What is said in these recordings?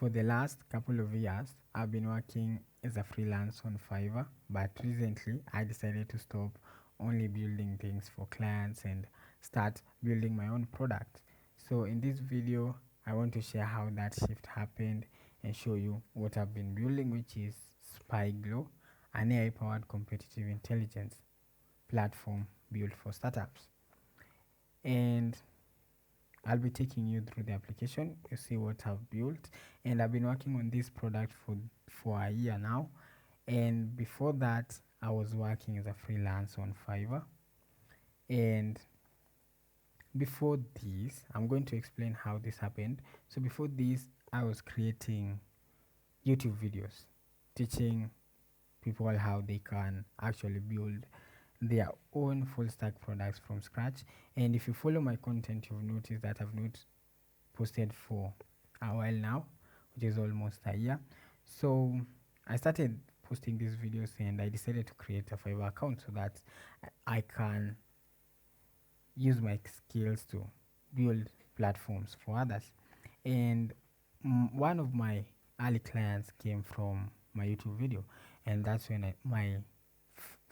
For the last couple of years, I've been working as a freelance on Fiverr, but recently I decided to stop only building things for clients and start building my own product. So in this video, I want to share how that shift happened and show you what I've been building, which is SpyGlow, an AI-powered competitive intelligence platform built for startups. And I'll be taking you through the application. You see what I've built, and I've been working on this product for a year now. And before that, I was working as a freelance on Fiverr. And before this, I'm going to explain how this happened. So before this, I was creating YouTube videos teaching people how they can actually build their own full stack products from scratch. And if you follow my content, you've noticed that I've not posted for a while now, which is almost a year. So I started posting these videos and I decided to create a Fiverr account so that I can use my skills to build platforms for others. And one of my early clients came from my YouTube video, and that's when my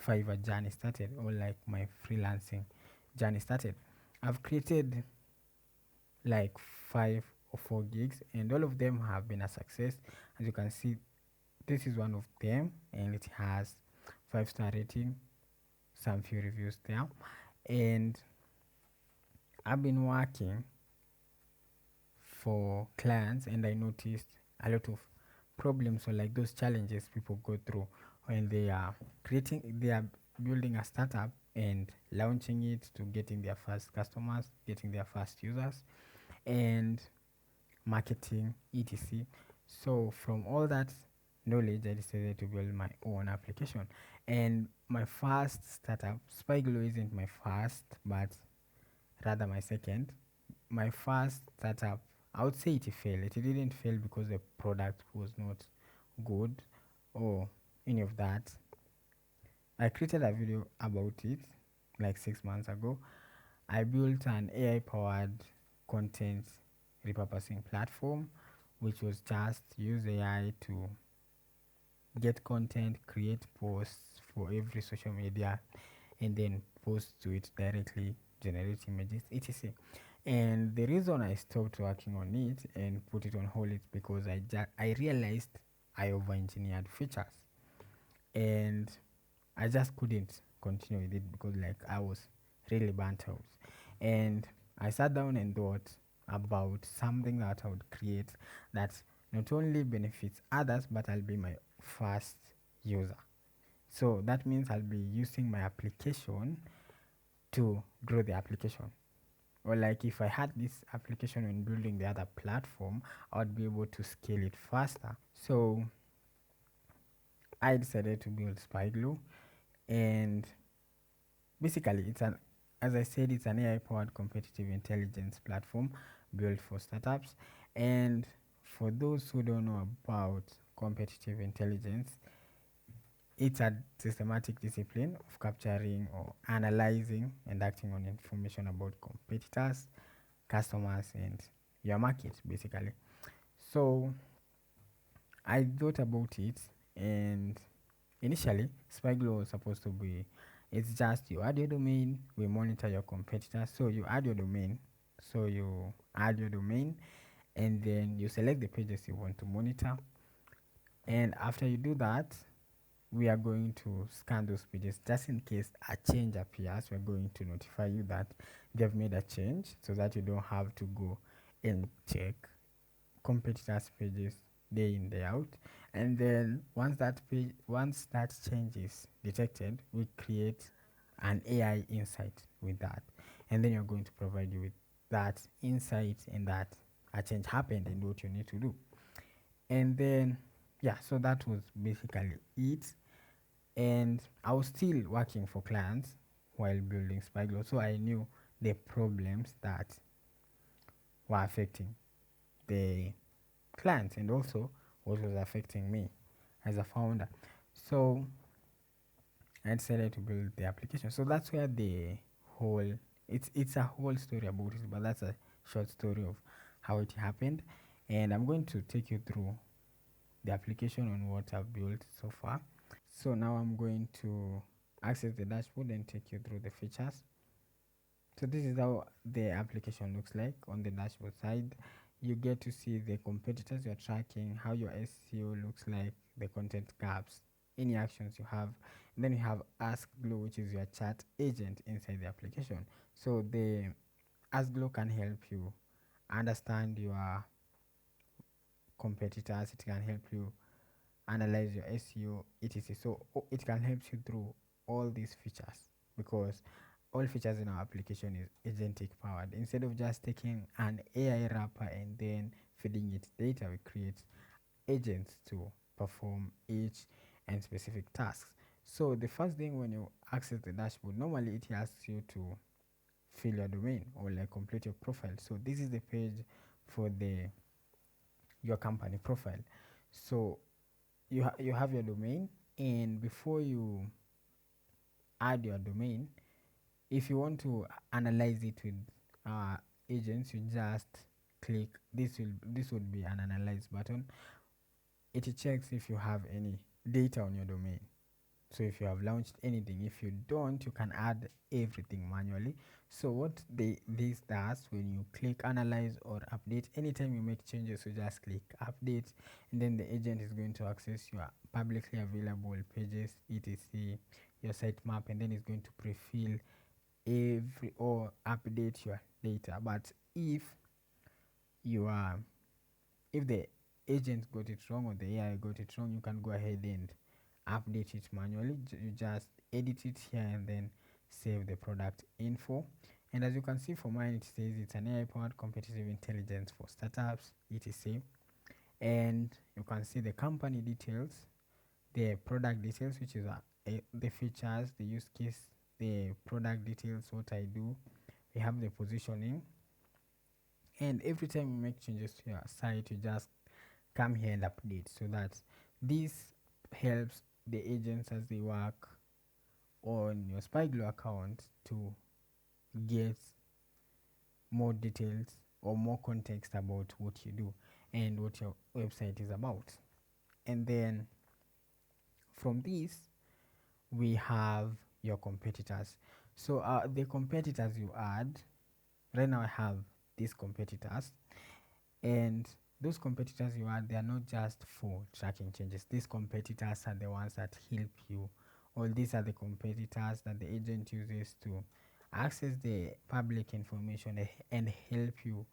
Fiverr journey started, or like my freelancing journey started. I've created like 5 or 4 gigs, and all of them have been a success. As you can see, this is one of them, and it has 5-star rating, some few reviews there. And I've been working for clients, and I noticed a lot of problems, or like those challenges people go through when they are building a startup and launching it, to getting their first customers, getting their first users, and marketing, etc. So from all that knowledge, I decided to build my own application. And my first startup, SpyGlow, isn't my first, but rather my second. My first startup, I would say it failed. It didn't fail because the product was not good or any of that. I created a video about it like 6 months ago. I built an AI powered content repurposing platform, which was just use AI to get content, create posts for every social media, and then post to it directly, generate images, etc. And the reason I stopped working on it and put it on hold is because I realized I over engineered features, and I just couldn't continue with it because like I was really burnt out. And I sat down and thought about something that I would create that not only benefits others, but I'll be my first user. So that means I'll be using my application to grow the application. Or like if I had this application when building the other platform, I would be able to scale it faster. So I decided to build SpyGlow, and basically it's an as I said, it's an AI powered competitive intelligence platform built for startups. And for those who don't know about competitive intelligence, it's a systematic discipline of capturing or analyzing and acting on information about competitors, customers, and your market, basically. So I thought about it, and initially, SpyGlow was supposed to be, it's just you add your domain, we monitor your competitors. So you add your domain, and then you select the pages you want to monitor. And after you do that, we are going to scan those pages just in case a change appears. We're going to notify you that they've made a change, so that you don't have to go and check competitors pages day in day out. And then once that change is detected, we create an AI insight with that, and then you're going to provide you with that insight and that a change happened and what you need to do. And then yeah, so that was basically it. And I was still working for clients while building SpyGlow, so I knew the problems that were affecting the clients and also what was affecting me as a founder. So I decided to build the application. So that's where the whole it's a whole story about it, but that's a short story of how it happened. and I'm going to take you through the application on what I've built so far. So now I'm going to access the dashboard and take you through the features. So this is how the application looks like. On the dashboard side, you get to see the competitors you're tracking, how your SEO looks like, the content gaps, any actions you have, and then you have SpyGlow, which is your chat agent inside the application. So the SpyGlow can help you understand your competitors. It can help you analyze your SEO, etc. So it can help you through all these features, because all features in our application is agentic powered. Instead of just taking an AI wrapper and then feeding it data, we create agents to perform each and specific tasks. So the first thing, when you access the dashboard, normally it asks you to fill your domain or like complete your profile. So this is the page for the your company profile. So you have your domain, and before you add your domain, if you want to analyze it with agents, you just click this would be an analyze button. It checks if you have any data on your domain. So if you have launched anything, if you don't, you can add everything manually. So what this does, when you click analyze or update, anytime you make changes, you just click update, and then the agent is going to access your publicly available pages, etc, your sitemap, and then it's going to pre-fill every or update your data. But you are if the agent got it wrong or the AI got it wrong, you can go ahead and update it manually. You just edit it here and then save the product info. And as you can see for mine, it says it's an AI powered competitive intelligence for startups, etc. And you can see the company details, the product details, which is the features, the use case, the product details, what I do. We have the positioning, and every time you make changes to your site, you just come here and update, so that this helps the agents as they work on your SpyGlow account to get more details or more context about what you do and what your website is about. And then from this, we have your competitors. So the competitors you add, right now I have these competitors, and those competitors you add, they are not just for tracking changes. These competitors are the ones that help you, or these are the competitors that the agent uses to access the public information and help you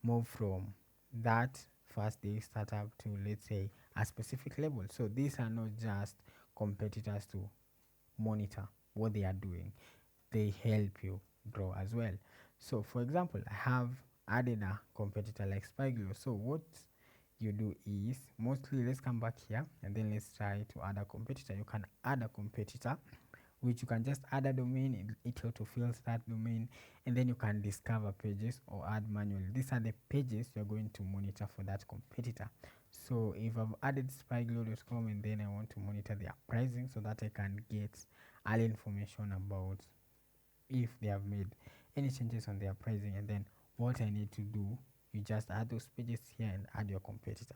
move from that first day startup to, let's say, a specific level. So these are not just competitors to monitor what they are doing, they help you grow as well. So for example, I have added a competitor like SpyGlow. So what you do is, mostly, let's come back here and then let's try to add a competitor. You can add a competitor, which you can just add a domain, it autofills that domain, and then you can discover pages or add manually. These are the pages you're going to monitor for that competitor. So if I've added spyglow.com and then I want to monitor their pricing, so that I can get all information about if they have made any changes on their pricing, and then what I need to do, you just add those pages here and add your competitor.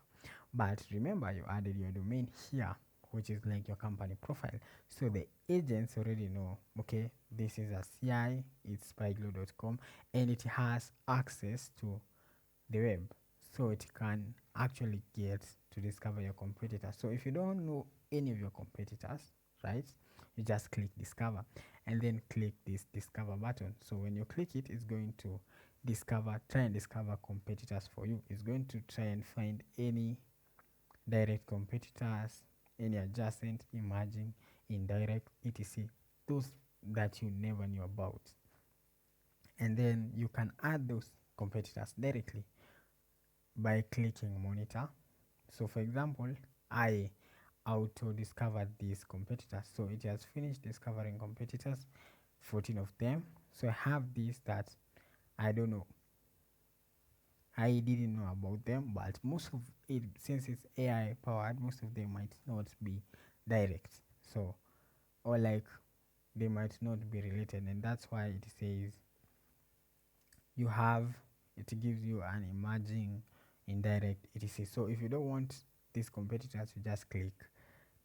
But remember, you added your domain here, which is like your company profile. So the agents already know, okay, this is a CI, it's spyglow.com, and it has access to the web. So it can actually get to discover your competitor. So if you don't know any of your competitors, right, you just click discover and then click this discover button. So when you click it, it's going to try and discover competitors for you. It's going to try and find any direct competitors, any adjacent, emerging, indirect, etc, those that you never knew about. And then you can add those competitors directly by clicking monitor. So for example, I auto discovered these competitors, so it has finished discovering competitors, 14 of them. So I have these that I don't know, I didn't know about them, but most of it, since it's AI powered, most of them might not be direct, so, or like, they might not be related, and that's why it says you have, it gives you an emerging, indirect, etc. So if you don't want these competitors, you just click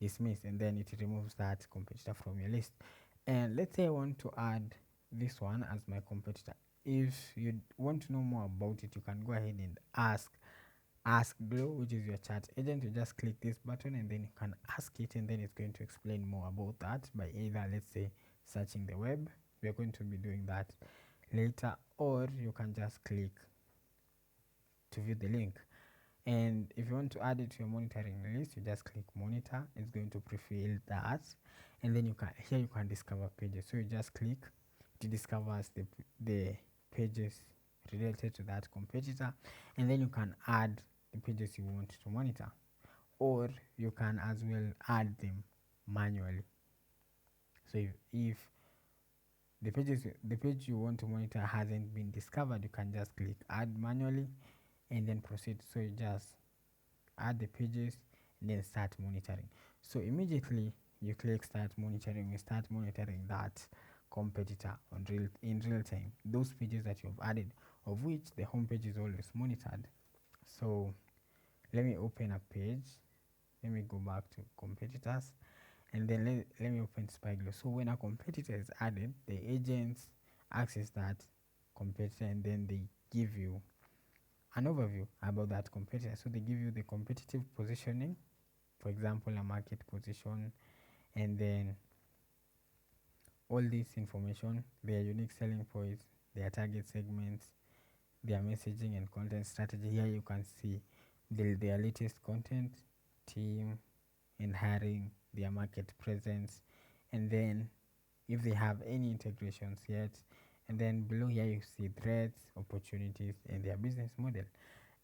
dismiss, and then it removes that competitor from your list. And let's say I want to add this one as my competitor. If you want to know more about it, you can go ahead and ask Glow, which is your chat agent. You just click this button and then you can ask it, and then it's going to explain more about that by either, let's say, searching the web. We're going to be doing that later, or you can just click to view the link. And if you want to add it to your monitoring list, you just click monitor. It's going to pre-fill that, and then you can discover pages. So you just click, it discovers the pages related to that competitor, and then you can add the pages you want to monitor, or you can as well add them manually. So if the page you want to monitor hasn't been discovered, you can just click add manually and then proceed. So you just add the pages and then start monitoring. So immediately you click start monitoring, you start monitoring that competitor in real time, those pages that you've added, of which the home page is always monitored. So let me open a page, let me go back to competitors, and then let me open SpyGlow. So when a competitor is added, the agents access that competitor, and then they give you an overview about that competitor. So they give you the competitive positioning, for example, a market position, and then all this information, their unique selling points, their target segments, their messaging and content strategy. Here you can see their latest content, team, and hiring, their market presence, and then if they have any integrations yet. And then below here you see threats, opportunities, and their business model.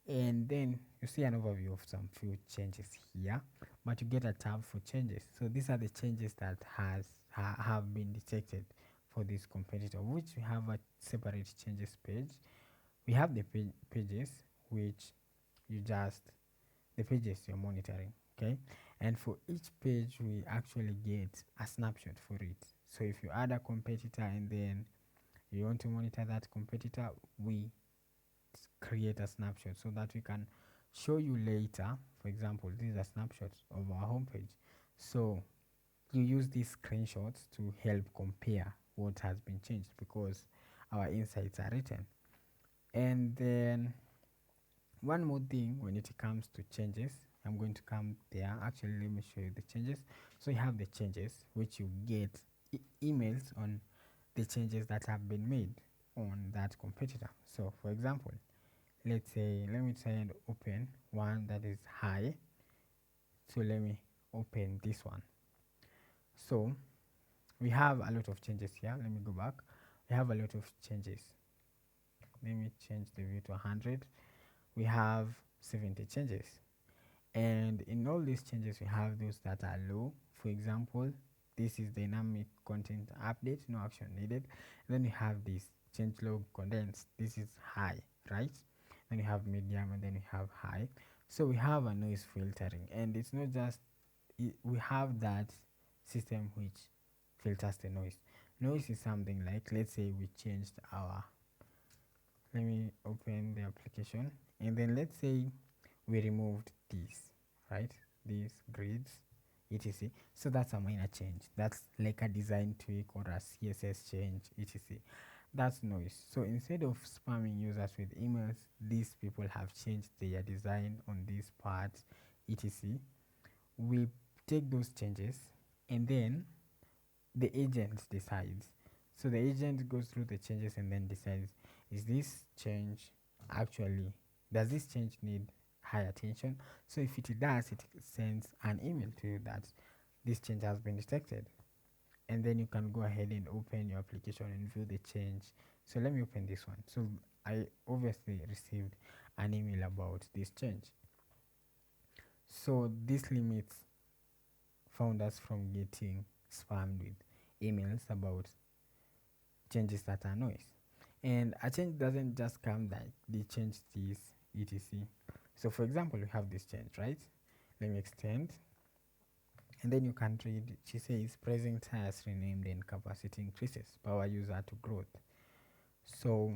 And then you see an overview of some few changes here, but you get a tab for changes. So these are the changes that have been detected for this competitor, which we have a separate changes page. We have the pages, which you just the pages you're monitoring, okay? And for each page we actually get a snapshot for it. So if you add a competitor and then you want to monitor that competitor, we create a snapshot so that we can show you later. For example, this is a snapshot of our homepage. So you use these screenshots to help compare what has been changed, because our insights are written. And then one more thing, when it comes to changes, I'm going to come there. Actually, let me show you the changes. So you have the changes, which you get emails on the changes that have been made on that competitor. So for example, let's say, let me try and open one that is high. So let me open this one. So we have a lot of changes here. Let me go back. We have a lot of changes. Let me change the view to 100. We have 70 changes, and in all these changes we have those that are low. For example, this is dynamic content update, no action needed. Then we have this change log condensed, this is high, right? Then we have medium, and then we have high. So we have a noise filtering, and it's not just we have that system which filters the noise. Noise is something like, let's say we changed our, let me open the application, and then let's say we removed these, right, these grids, etc. So that's a minor change, that's like a design tweak or a CSS change, etc. That's noise. So instead of spamming users with emails, these people have changed their design on these parts, etc. We take those changes, and then the agent decides. So the agent goes through the changes and then decides, is this change actually, does this change need high attention? So if it does, it sends an email to you that this change has been detected, and then you can go ahead and open your application and view the change. So let me open this one. So I obviously received an email about this change. So this limits founders from getting spammed with emails about changes that are noise. And a change doesn't just come like they change this, etc. So for example, we have this change, right? Let me extend, and then you can read. She says pricing tires renamed and capacity increases, power user to growth. So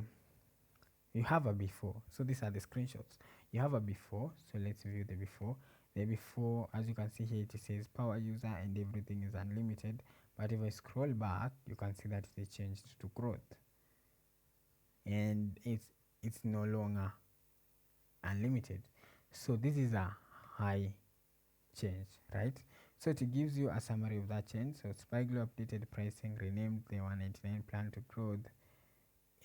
you have a before. So these are the screenshots. You have a before, so let's view the before. The before, as you can see here, it says power user and everything is unlimited. But if I scroll back, you can see that it changed to growth, and it's no longer unlimited. So this is a high change, right? So it gives you a summary of that change. So SpyGlow updated pricing, renamed the 199 plan to growth,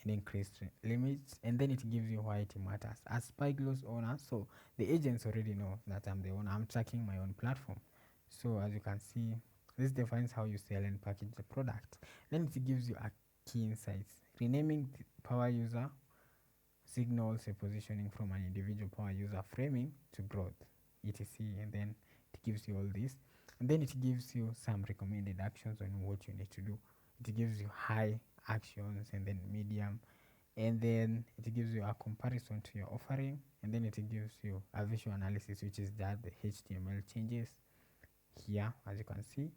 and increased limits, and then it gives you why it matters. As SpyGlow's owner, so the agents already know that I'm the owner. I'm tracking my own platform. So as you can see, this defines how you sell and package the product. Then it gives you a key insights. Renaming the power user signals a positioning from an individual power user framing to growth, etc. And then it gives you all this. And then it gives you some recommended actions on what you need to do. It gives you high actions and then medium, and then it gives you a comparison to your offering, and then it gives you a visual analysis, which is that the HTML changes here. As you can see,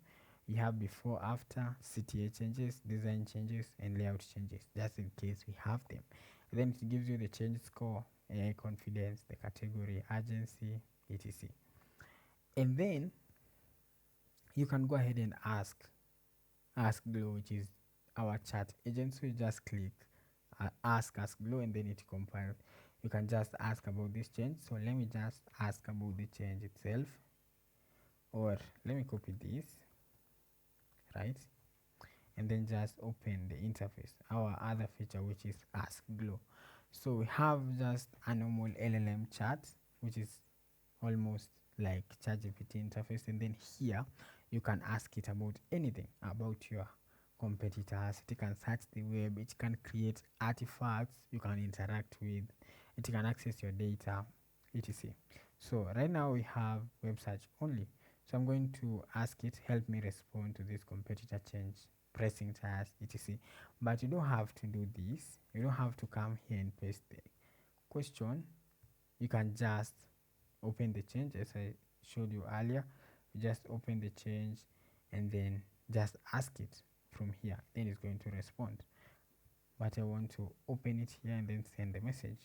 we have before, after, CTA changes, design changes, and layout changes, just in case we have them. And then it gives you the change score, AI confidence, the category, urgency, etc. And then you can go ahead and ask Glow, which is our chat agent. So you just click ask Glow, and then it compiles. You can just ask about this change. So let me just ask about the change itself, or let me copy this, right? And then just open the interface, our other feature, which is ask Glow. So we have just a normal LLM chat, which is almost like ChatGPT interface, and then here you can ask it about anything about your competitors. It can search the web, it can create artifacts you can interact with, it can access your data, etc. So right now we have web search only, so I'm going to ask it, help me respond to this competitor change, pressing task, etc. But you don't have to do this, you don't have to come here and paste the question. You can just open the change as I showed you earlier. You just open the change and then just ask it from here, then it's going to respond. But I want to open it here and then send the message.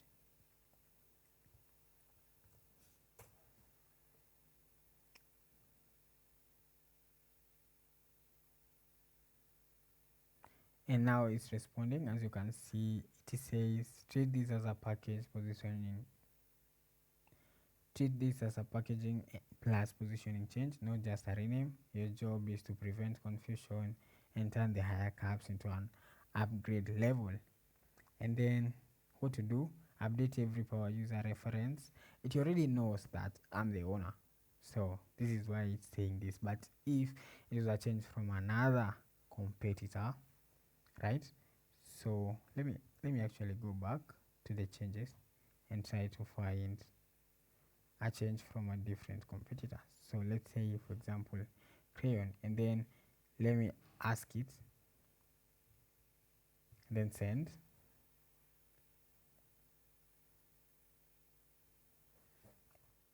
And now it's responding. As you can see, it says treat this as a package positioning, treat this as a packaging plus positioning change, not just a rename. Your job is to prevent confusion and turn the higher caps into an upgrade level. And then what to do, update every power user reference. It already knows that I'm the owner, so this is why it's saying this. But if it is a change from another competitor, right? So let me actually go back to the changes and try to find a change from a different competitor. So let's say, for example, crayon, and then let me ask it, then send.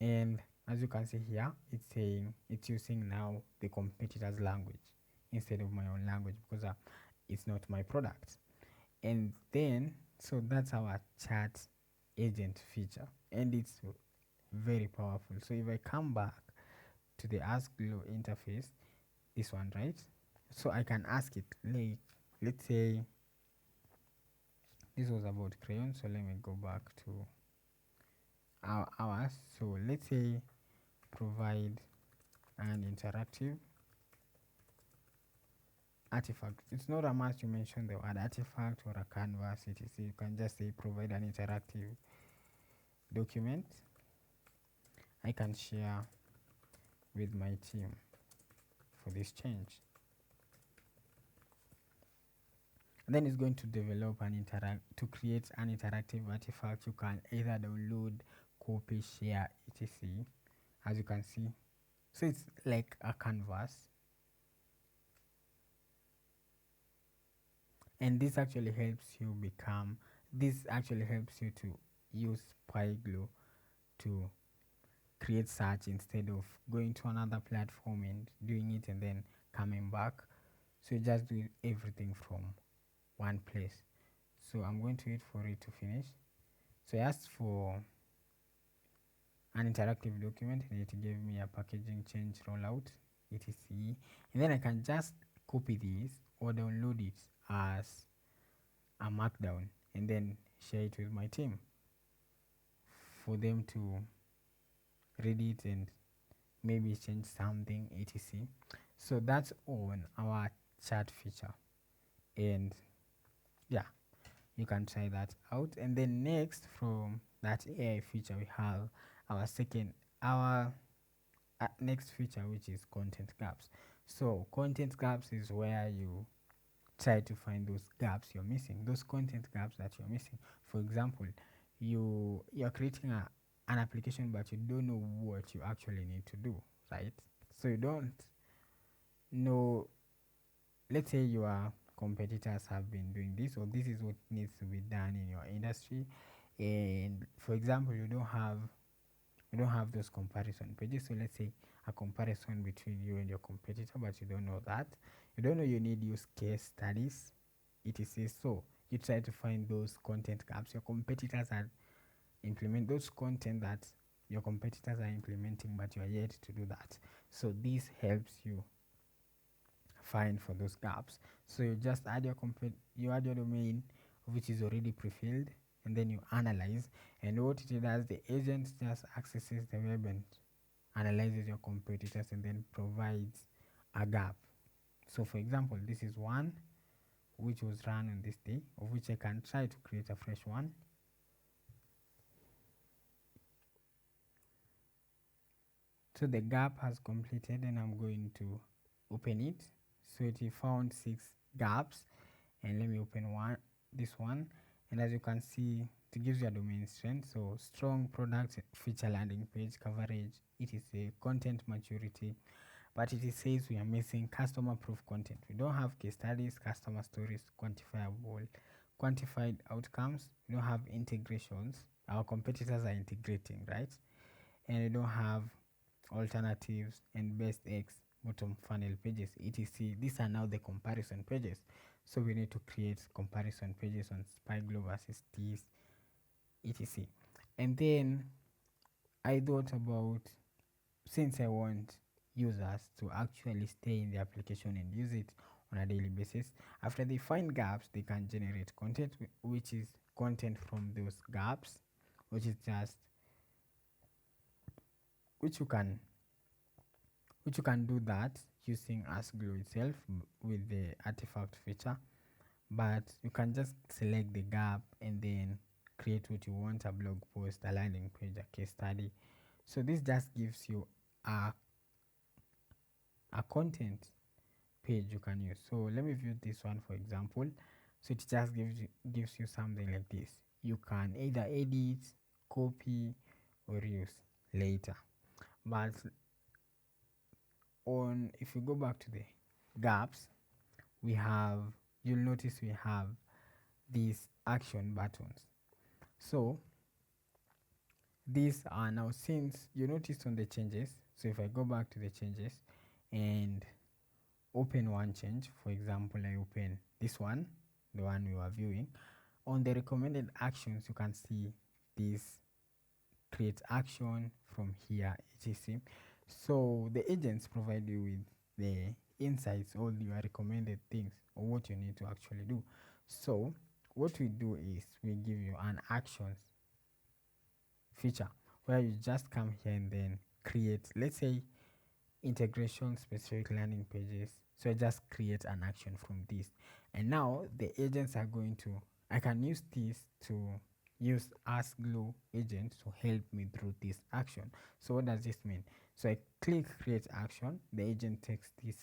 And as you can see here, it's saying it's using now the competitor's language instead of my own language, because it's not my product. And then, so that's our chat agent feature, and it's very powerful. So if I come back to the ask Glow interface, this one, right? So I can ask it, like, let's say this was about crayon, so let me go back to ours. So let's say provide an interactive artifact. It's not a must you mention the word artifact or a canvas, etc. You can just say provide an interactive document I can share with my team for this change. And then it's going to develop an to create an interactive artifact you can either download, copy, share, etc. As you can see, so it's like a canvas, and this actually helps you to use SpyGlow to create search instead of going to another platform and doing it and then coming back. So you just do everything from one place. So I'm going to wait for it to finish. So I asked for an interactive document, and it gave me a packaging change rollout, etc. And then I can just copy this or download it as a markdown and then share it with my team for them to read it and maybe change something, etc. So that's on our chat feature, and yeah, you can try that out. And then next, from that AI feature, we have our second our next feature, which is content gaps. So content gaps is where you try to find those gaps you're missing, those content gaps that you're missing. For example, you're creating an application, but you don't know what you actually need to do, right? So you don't know, let's say your competitors have been doing this, or this is what needs to be done in your industry, and for example, you don't have those comparison pages. So let's say a comparison between you and your competitor, but you don't know that. You don't know you need use case studies, etc. So you try to find those content gaps your competitors are implement, those content that your competitors are implementing, but you are yet to do that. So this helps you find for those gaps. So you just add you add your domain, which is already pre-filled, and then you analyze. And what it does, the agent just accesses the web and analyzes your competitors and then provides a gap. So for example, this is one which was run on this day, of which I can try to create a fresh one. So the gap has completed, and I'm going to open it. So it found 6 gaps, and let me open this one. And as you can see, it gives you a domain strength, so strong product feature landing page coverage, it is a content maturity, but it says we are missing customer proof content. We don't have case studies, customer stories, quantified outcomes. We don't have integrations. Our competitors are integrating, right? And we don't have alternatives and best X bottom funnel pages, etc. These are now the comparison pages. So we need to create comparison pages on SpyGlow versus this, etc. And then I thought about, since I want users to actually stay in the application and use it on a daily basis, after they find gaps, they can generate content, which is content from those gaps, which is just which you can do that using SpyGlow itself with the artifact feature. But you can just select the gap and then create what you want, a blog post, a landing page, a case study. So this just gives you a content page you can use. So let me view this one, for example. So it just gives you something like this. You can either edit, copy, or use later. But if you go back to the gaps, you'll notice we have these action buttons. So these are now, since you noticed on the changes, so if I go back to the changes and open one change, for example, I open this one, the one we were viewing, on the recommended actions, you can see this create action from here, etc. So the agents provide you with the insights, all your recommended things, or what you need to actually do. So what we do is we give you an actions feature where you just come here and then create, let's say, integration specific landing pages. So I just create an action from this, and now the agents are going to, I can use this to use SpyGlow agent to help me through this action. So what does this mean? So I click create action, the agent takes this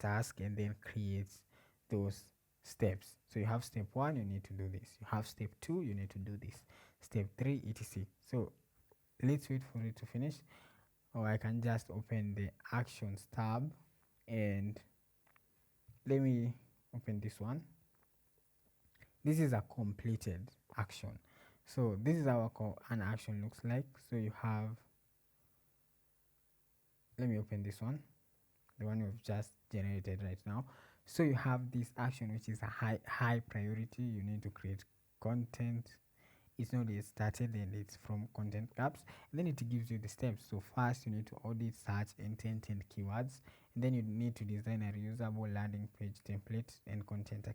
task and then creates those steps. So you have step 1, you need to do this, you have step 2, you need to do this, step 3, etc. So let's wait for it to finish, or I can just open the actions tab and let me open this one. This is a completed action. So this is how an action looks like. So you have, let me open this one, the one we've just generated right now. So you have this action which is a high priority. You need to create content, it's not yet started and it's from content gaps. And then it gives you the steps. So first you need to audit search intent and keywords, and then you need to design a reusable landing page template and content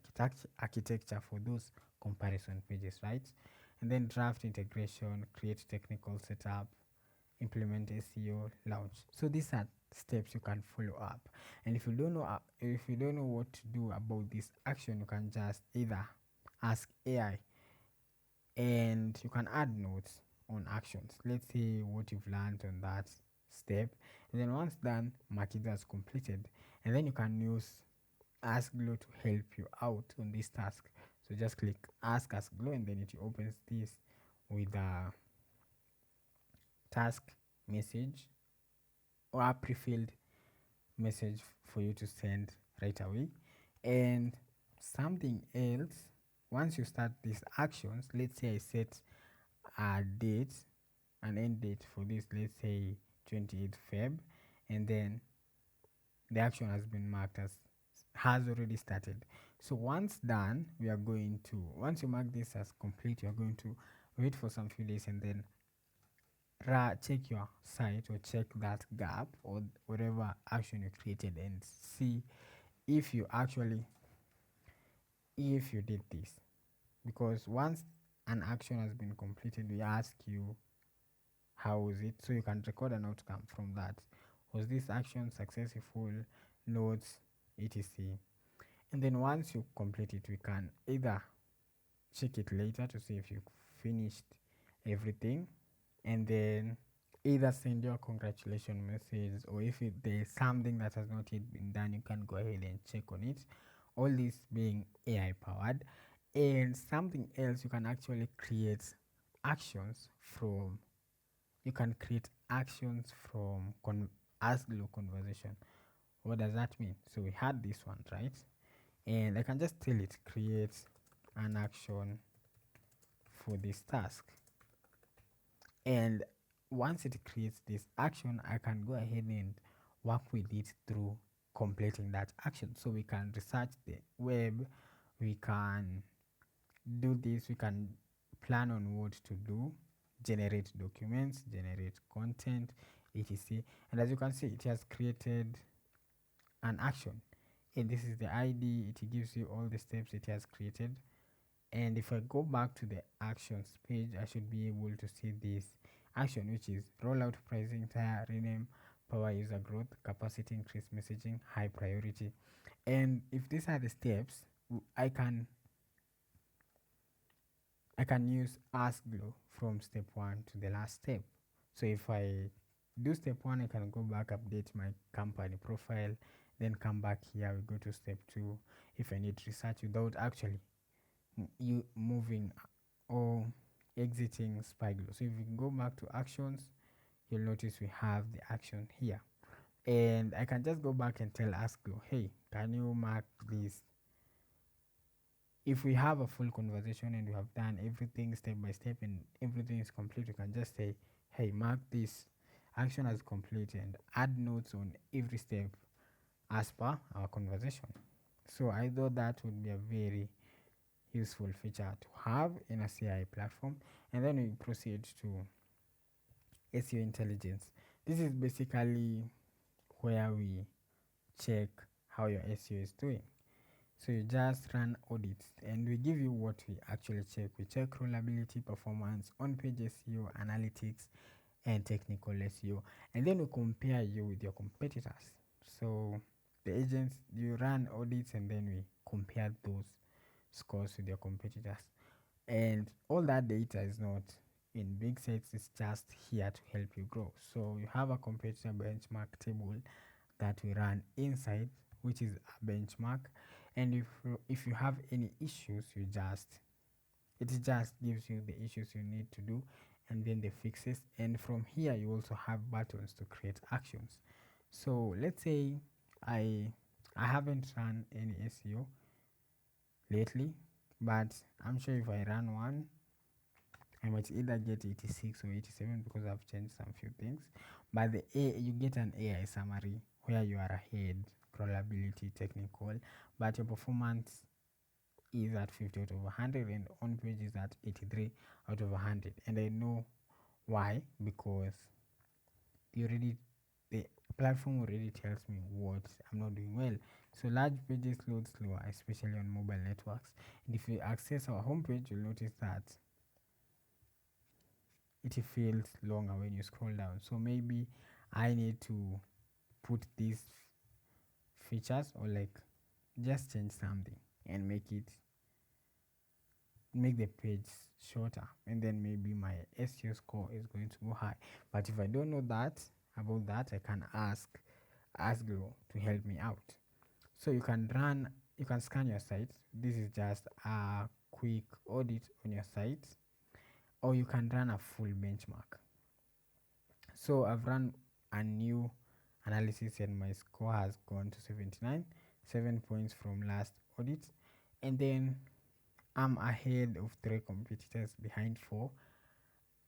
architecture for those comparison pages, right? And then draft integration, create technical setup, implement SEO, launch. So these are steps you can follow up. And if you don't know what to do about this action, you can just either ask AI, and you can add notes on actions. Let's say what you've learned on that step, and then once done, mark it as completed, and then you can use SpyGlow to help you out on this task. So just click Ask SpyGlow, and then it opens this with a task message or a pre-filled message for you to send right away. And something else, once you start these actions, let's say I set a date, an end date for this, let's say 28th Feb, and then the action has been marked as has already started. So once done, we are going to, once you mark this as complete, you are going to wait for some few days, and then check your site or check that gap or whatever action you created, and see if you actually, if you did this. Because once an action has been completed, we ask you how was it, so you can record an outcome from that. Was this action successful, notes, etc. And then once you complete it, we can either check it later to see if you finished everything, and then either send your congratulation message, or if there's something that has not yet been done, you can go ahead and check on it. All this being AI powered. And something else, you can actually create actions from, you can create actions from SpyGlow conversation. What does that mean? So we had this one, right? And I can just tell it create an action for this task, and once it creates this action, I can go ahead and work with it through completing that action. So we can research the web, we can do this, we can plan on what to do, generate documents, generate content, etc. And as you can see, it has created an action, and this is the ID. It gives you all the steps it has created. And if I go back to the actions page, I should be able to see this action, which is rollout pricing tier, rename, power user growth, capacity increase, messaging, high priority. And if these are the steps, I can use SpyGlow from step 1 to the last step. So if I do step 1, I can go back, update my company profile, then come back here, we go to step 2 if I need research without actually you moving or exiting SpyGlow. So if you go back to actions, you'll notice we have the action here, and I can just go back and tell SpyGlow, hey, can you mark this? If we have a full conversation and we have done everything step by step and everything is complete, you can just say, hey, mark this action as complete and add notes on every step as per our conversation. So I thought that would be a very useful feature to have in a CI platform. And then we proceed to SEO intelligence. This is basically where we check how your SEO is doing. So you just run audits, and we give you what we actually check. We check crawlability, performance, on-page SEO, analytics, and technical SEO. And then we compare you with your competitors. So the agents, you run audits, and then we compare those scores with your competitors. And all that data is not in big sets, it's just here to help you grow. So you have a competitor benchmark table that we run inside, which is a benchmark. And if you have any issues, it just gives you the issues you need to do, and then the fixes. And from here you also have buttons to create actions. So let's say I haven't run any SEO lately, but I'm sure if I run one, I might either get 86 or 87 because I've changed some few things. But you get an AI summary where you are ahead, crawlability, technical, but your performance is at 50 out of 100 and on page is at 83 out of 100. And I know why, because the platform already tells me what I'm not doing well. So large pages load slower, especially on mobile networks. And if you access our homepage, you'll notice that it feels longer when you scroll down. So maybe I need to put these features, or like just change something and make the page shorter, and then maybe my SEO score is going to go high. But if I don't know that about that, I can ask SpyGlow to help me out. So you can scan your site. This is just a quick audit on your site, or you can run a full benchmark. So I've run a new analysis and my score has gone to 79, 7 points from last audit, and then I'm ahead of 3 competitors, behind 4.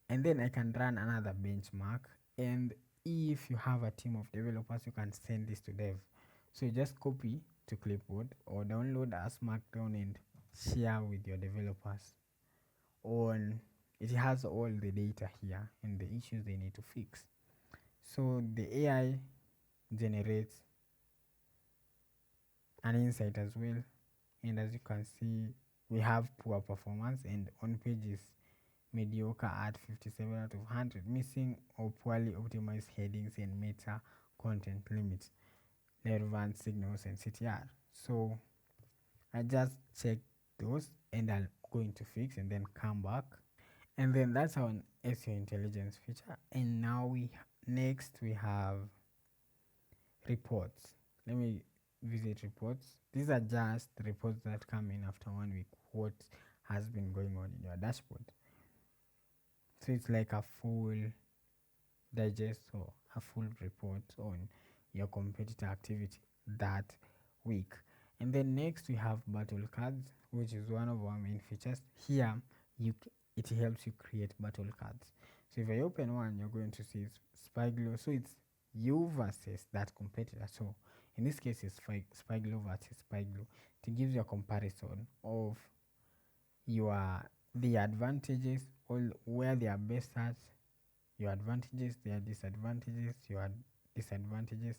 And then I can run another benchmark, and if you have a team of developers, you can send this to dev. So you just copy to clipboard or download as markdown and share with your developers. It has all the data here and the issues they need to fix. So the AI generates an insight as well, and as you can see, we have poor performance and on pages mediocre at 57 out of 100, missing or poorly optimized headings and meta content limits, relevant signals and CTR. So I just check those and I'm going to fix and then come back. And then that's our SEO intelligence feature. And now next we have reports. Let me visit reports. These are just reports that come in after 1 week, what has been going on in your dashboard. So it's like a full digest or a full report on your competitor activity that week. And then next we have battle cards, which is one of our main features. Here it helps you create battle cards. So if I open one, you're going to see SpyGlow. So it's you versus that competitor. So in this case it's SpyGlow versus SpyGlow. It gives you a comparison of the advantages, all where they are best at, your advantages, their disadvantages, your disadvantages,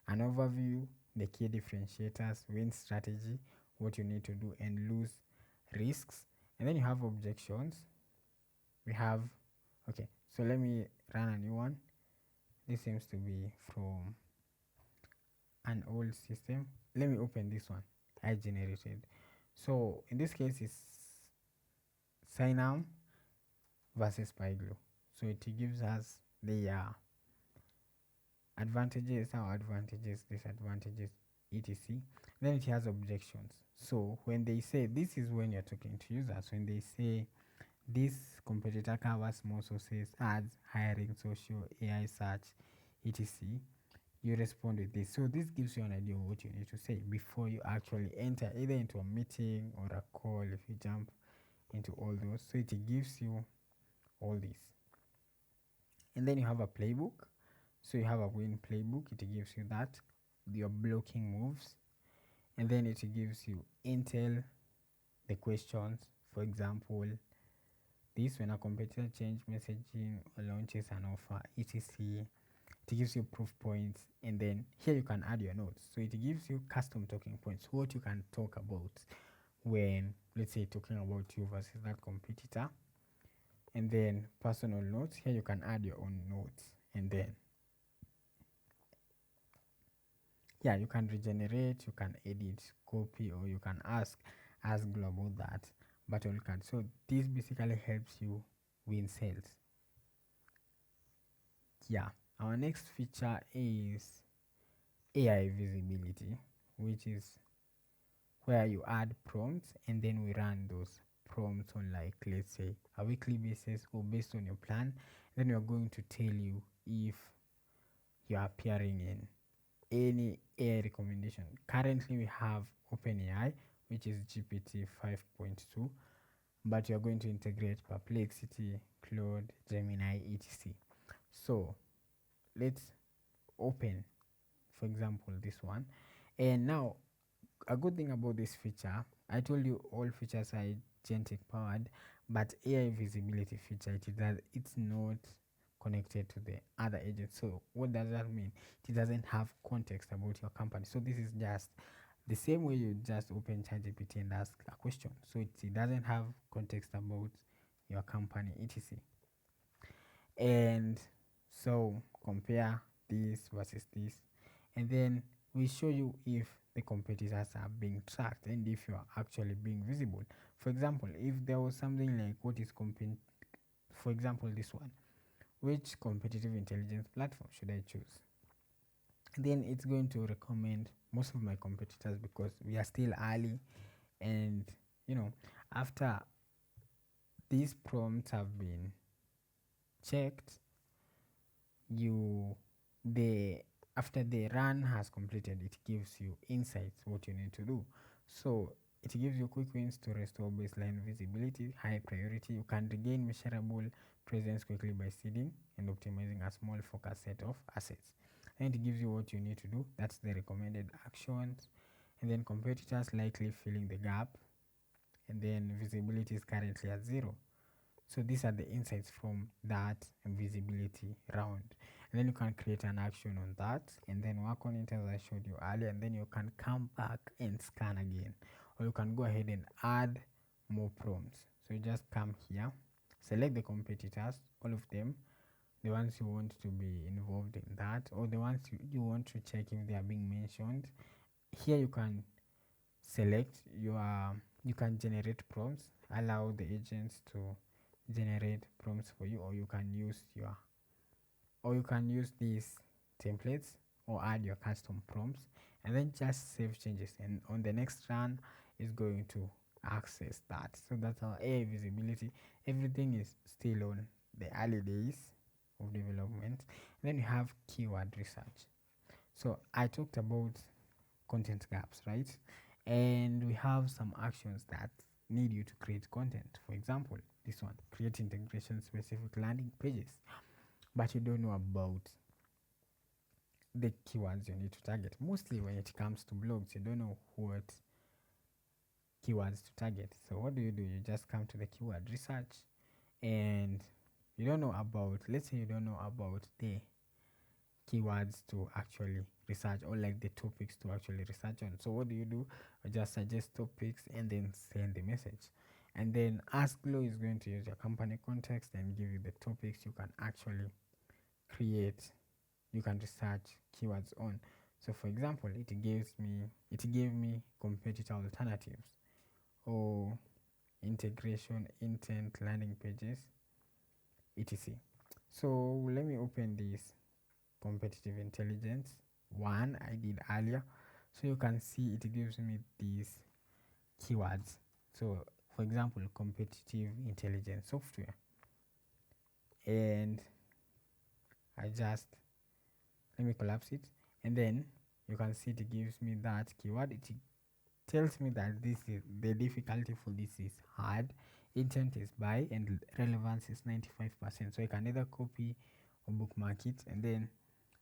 an overview, the key differentiators, win strategy, what you need to do, and lose risks. And then you have objections. So let me run a new one. This seems to be from an old system. Let me open this one I generated. So in this case it's Synam versus SpyGlow. So it gives us the advantages, disadvantages, etc. Then it has objections. So when they say, this is when you're talking to users, when they say this competitor covers more sources, ads, hiring, social, AI search, etc., you respond with this. So this gives you an idea of what you need to say before you actually enter either into a meeting or a call, if you jump into all those. So it gives you all this. And then you have a playbook. So you have a win playbook. It gives you that, your blocking moves. And then it gives you intel, the questions. For example, this when a competitor change messaging or launches an offer, etc. It gives you proof points, and then here you can add your notes. So it gives you custom talking points, what you can talk about when, let's say, talking about you versus that competitor. And then personal notes, here you can add your own notes, and then you can regenerate, you can edit, copy, or you can ask SpyGlow about that battle card. So this basically helps you win sales. Our next feature is AI visibility, which is where you add prompts and then we run those prompts on, like, let's say, a weekly basis or based on your plan. Then we are going to tell you if you are appearing in any AI recommendation. Currently we have OpenAI, which is GPT 5.2, but you are going to integrate Perplexity, Claude, Gemini, etc. So let's open, for example, this one. And now a good thing about this feature, I told you all features are agentic powered, but AI visibility feature, it's not connected to the other agents. So what does that mean? It doesn't have context about your company. So this is just the same way you just open ChatGPT and ask a question. So it doesn't have context about your company, etc. And so compare this versus this, and then we show you if the competitors are being tracked and if you are actually being visible. For example, if there was something like for example, this one, which competitive intelligence platform should I choose? Then it's going to recommend most of my competitors because we are still early, and after these prompts have been checked, you the after the run has completed, it gives you insights what you need to do. So it gives you quick wins to restore baseline visibility, high priority. You can regain measurable presence quickly by seeding and optimizing a small focus set of assets. And it gives you what you need to do. That's the recommended actions. And then competitors likely filling the gap. And then visibility is currently at 0. So these are the insights from that visibility round. And then you can create an action on that and then work on it as I showed you earlier. And then you can come back and scan again. Or you can go ahead and add more prompts. So you just come here, select the competitors, all of them, the ones you want to be involved in that, or the ones you want to check if they are being mentioned. Here you can select you can generate prompts, allow the agents to generate prompts for you, or you can use these templates or add your custom prompts and then just save changes, and on the next run is going to access that. So that's our AI visibility. Everything is still on the early days of development. And then we have keyword research. So I talked about content gaps, right? And we have some actions that need you to create content. For example, this one, create integration specific landing pages, but you don't know about the keywords you need to target. Mostly when it comes to blogs, you don't know what keywords to target. So what do? You just come to the keyword research, and you don't know about, let's say you don't know about the keywords to actually research, or like the topics to actually research on. So what do? You just suggest topics and then send the message. And then SpyGlow is going to use your company context and give you the topics you can actually create, you can research keywords on. So for example, it gave me competitor alternatives, or integration intent landing pages, etc. So let me open this competitive intelligence one I did earlier. So you can see it gives me these keywords. So for example, competitive intelligence software, and let me collapse it, and then you can see it gives me that keyword. It tells me that this is the difficulty for this is hard, intent is buy, and relevance is 95%. So I can either copy or bookmark it. And then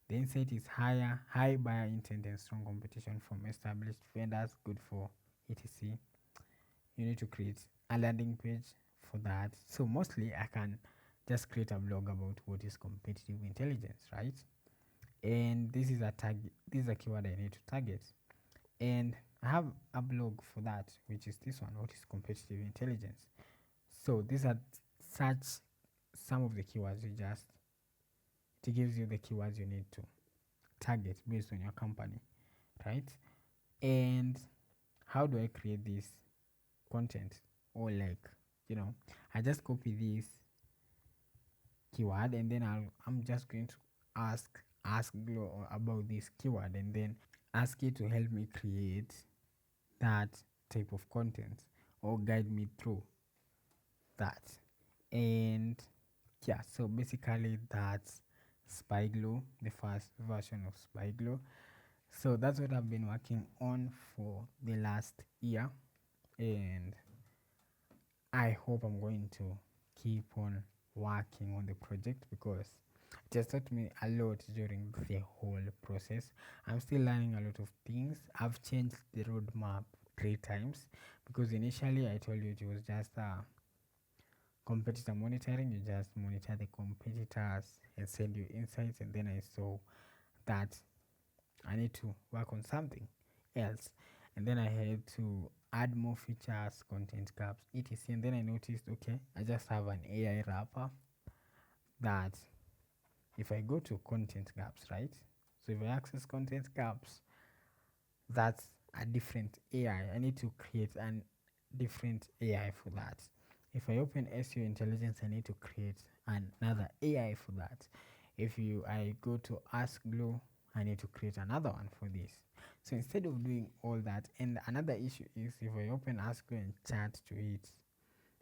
the insight is high buyer intent and strong competition from established vendors, good for etc. You need to create a landing page for that. So mostly I can just create a blog about what is competitive intelligence, right? And this is a keyword I need to target, and I have a blog for that, which is this one, what is competitive intelligence. So these are such some of the keywords it gives you the keywords you need to target based on your company, right? And how do I create this content? Or like, I just copy this keyword, and then I'm just going to ask Glow about this keyword, and then ask it to help me create that type of content or guide me through that. And yeah, so basically that's SpyGlow, the first version of SpyGlow. So that's what I've been working on for the last year, and I hope I'm going to keep on working on the project because it has taught me a lot during the whole process. I'm still learning a lot of things. I've changed the roadmap 3 times, because initially I told you it was just competitor monitoring. You just monitor the competitors and send you insights, and then I saw that I need to work on something else, and then I had to add more features, content gaps, etc. And then I noticed, okay, I just have an AI wrapper that if I go to content gaps, right? So if I access content gaps, that's a different AI. I need to create a different AI for that. If I open SEO intelligence, I need to create another AI for that. If I go to SpyGlow, I need to create another one for this. So instead of doing all that, and another issue is if I open SpyGlow and chat to it,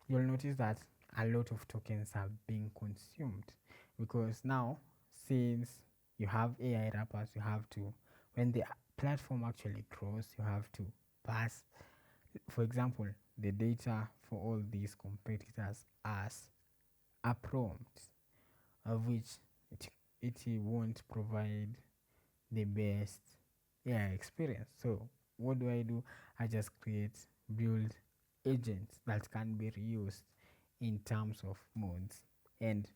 you'll notice that a lot of tokens are being consumed, because now, since you have AI wrappers, you have to, when the platform actually grows, you have to pass, for example, the data for all these competitors as a prompt, of which it won't provide the best AI experience. So what do? I just build agents that can be reused in terms of modes. And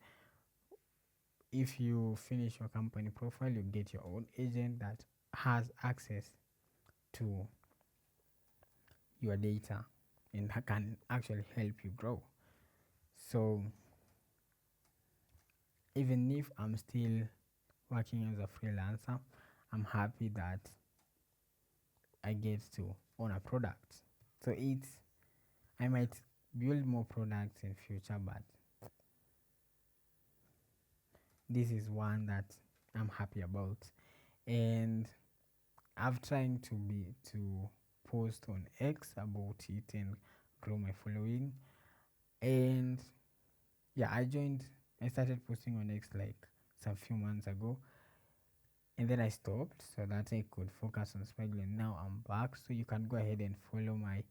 if you finish your company profile, you get your own agent that has access to your data and can actually help you grow. So even if I'm still working as a freelancer, I'm happy that I get to own a product. So I might build more products in future, but this is one that I'm happy about. And I've trying to post on X about it and grow my following. And yeah, I started posting on X like some few months ago, and then I stopped so that I could focus on SpyGlow. Now I'm back, so you can go ahead and follow my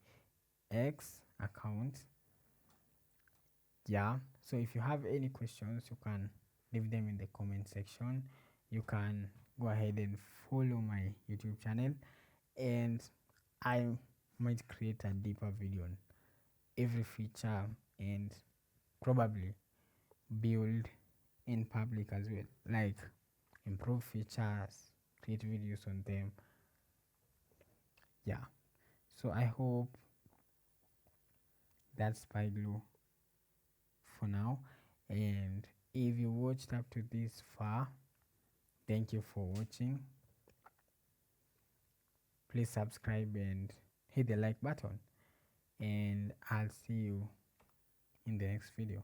X account. Yeah, so if you have any questions, you can leave them in the comment section. You can go ahead and follow my YouTube channel, and I might create a deeper video on every feature and probably build in public as well, like improve features, create videos on them. Yeah, so I hope that's SpyGlow for now. And if you watched up to this far, thank you for watching. Please subscribe and hit the like button, and I'll see you in the next video.